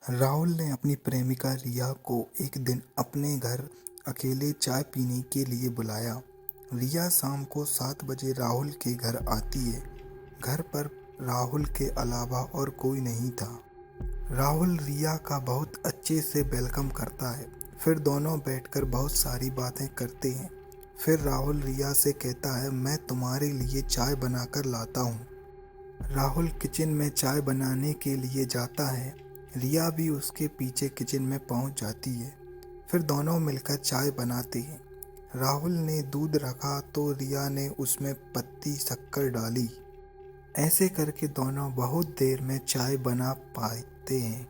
राहुल ने अपनी प्रेमिका रिया को एक दिन अपने घर अकेले चाय पीने के लिए बुलाया। रिया शाम को 7 बजे राहुल के घर आती है। घर पर राहुल के अलावा और कोई नहीं था। राहुल रिया का बहुत अच्छे से वेलकम करता है। फिर दोनों बैठकर बहुत सारी बातें करते हैं। फिर राहुल रिया से कहता है, मैं तुम्हारे लिए चाय बनाकर लाता हूँ। राहुल किचन में चाय बनाने के लिए जाता है। रिया भी उसके पीछे किचन में पहुंच जाती है। फिर दोनों मिलकर चाय बनाते हैं। राहुल ने दूध रखा तो रिया ने उसमें पत्ती शक्कर डाली। ऐसे करके दोनों बहुत देर में चाय बना पाते हैं।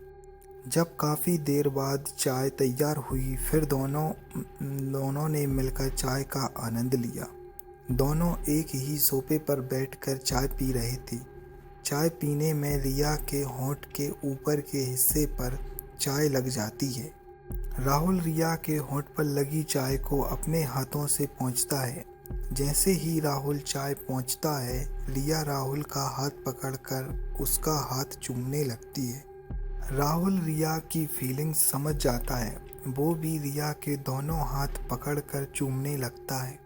जब काफ़ी देर बाद चाय तैयार हुई, फिर दोनों ने मिलकर चाय का आनंद लिया। दोनों एक ही सोफे पर बैठकर चाय पी रहे थे। चाय पीने में रिया के होंठ के ऊपर के हिस्से पर चाय लग जाती है। राहुल रिया के होंठ पर लगी चाय को अपने हाथों से पोंछता है। जैसे ही राहुल चाय पोंछता है, रिया राहुल का हाथ पकड़कर उसका हाथ चूमने लगती है। राहुल रिया की फीलिंग्स समझ जाता है। वो भी रिया के दोनों हाथ पकड़कर चूमने लगता है।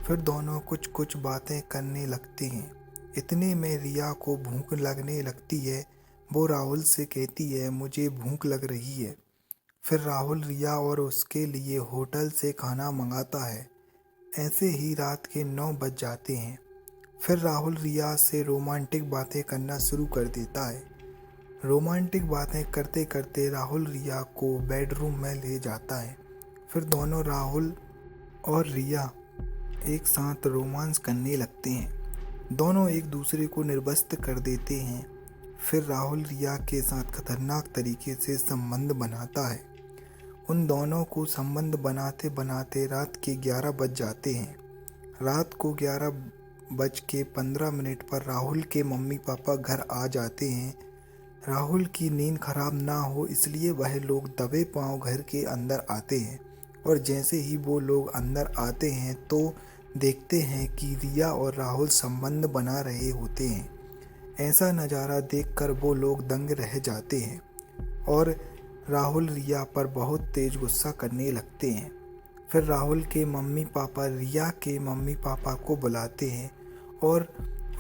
फिर दोनों कुछ कुछ बातें करने लगते हैं। इतने में रिया को भूख लगने लगती है। वो राहुल से कहती है, मुझे भूख लग रही है। फिर राहुल रिया और उसके लिए होटल से खाना मंगाता है। ऐसे ही रात के 9 बज जाते हैं। फिर राहुल रिया से रोमांटिक बातें करना शुरू कर देता है। रोमांटिक बातें करते करते राहुल रिया को बेडरूम में ले जाता है। फिर दोनों राहुल और रिया एक साथ रोमांस करने लगते हैं। दोनों एक दूसरे को निर्वस्त्र कर देते हैं। फिर राहुल रिया के साथ खतरनाक तरीके से संबंध बनाता है। उन दोनों को संबंध बनाते बनाते रात के 11 बज जाते हैं। रात को 11:15 पर राहुल के मम्मी पापा घर आ जाते हैं। राहुल की नींद खराब ना हो इसलिए वह लोग दबे पांव घर के अंदर आते हैं। और जैसे ही वो लोग अंदर आते हैं तो देखते हैं कि रिया और राहुल संबंध बना रहे होते हैं। ऐसा नज़ारा देखकर वो लोग दंग रह जाते हैं और राहुल रिया पर बहुत तेज गुस्सा करने लगते हैं। फिर राहुल के मम्मी पापा रिया के मम्मी पापा को बुलाते हैं और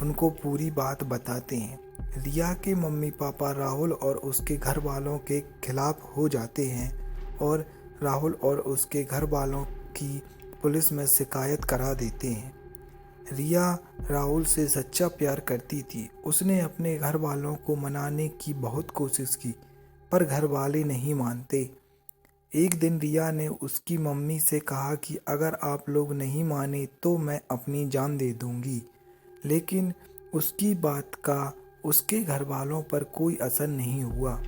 उनको पूरी बात बताते हैं। रिया के मम्मी पापा राहुल और उसके घर वालों के खिलाफ हो जाते हैं और राहुल और उसके घर वालों की पुलिस में शिकायत करा देते हैं। रिया राहुल से सच्चा प्यार करती थी। उसने अपने घर वालों को मनाने की बहुत कोशिश की, पर घर वाले नहीं मानते। एक दिन रिया ने उसकी मम्मी से कहा कि अगर आप लोग नहीं माने तो मैं अपनी जान दे दूंगी। लेकिन उसकी बात का उसके घर वालों पर कोई असर नहीं हुआ।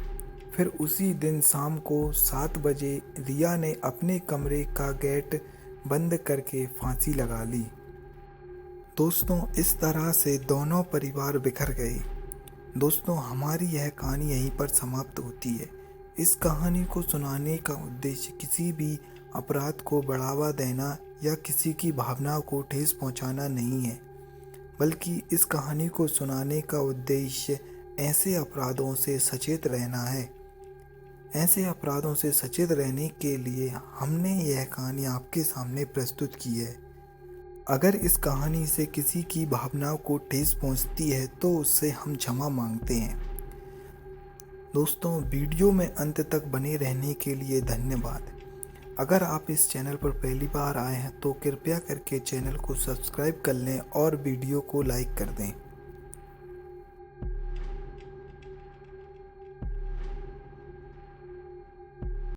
फिर उसी दिन शाम को 7 बजे रिया ने अपने कमरे का गेट बंद करके फांसी लगा ली। दोस्तों, इस तरह से दोनों परिवार बिखर गए। दोस्तों, हमारी यह कहानी यहीं पर समाप्त होती है। इस कहानी को सुनाने का उद्देश्य किसी भी अपराध को बढ़ावा देना या किसी की भावनाओं को ठेस पहुंचाना नहीं है, बल्कि इस कहानी को सुनाने का उद्देश्य ऐसे अपराधों से सचेत रहना है। ऐसे अपराधों से सचेत रहने के लिए हमने यह कहानी आपके सामने प्रस्तुत की है। अगर इस कहानी से किसी की भावनाओं को ठेस पहुंचती है तो उससे हम क्षमा मांगते हैं। दोस्तों, वीडियो में अंत तक बने रहने के लिए धन्यवाद। अगर आप इस चैनल पर पहली बार आए हैं तो कृपया करके चैनल को सब्सक्राइब कर लें और वीडियो को लाइक कर दें।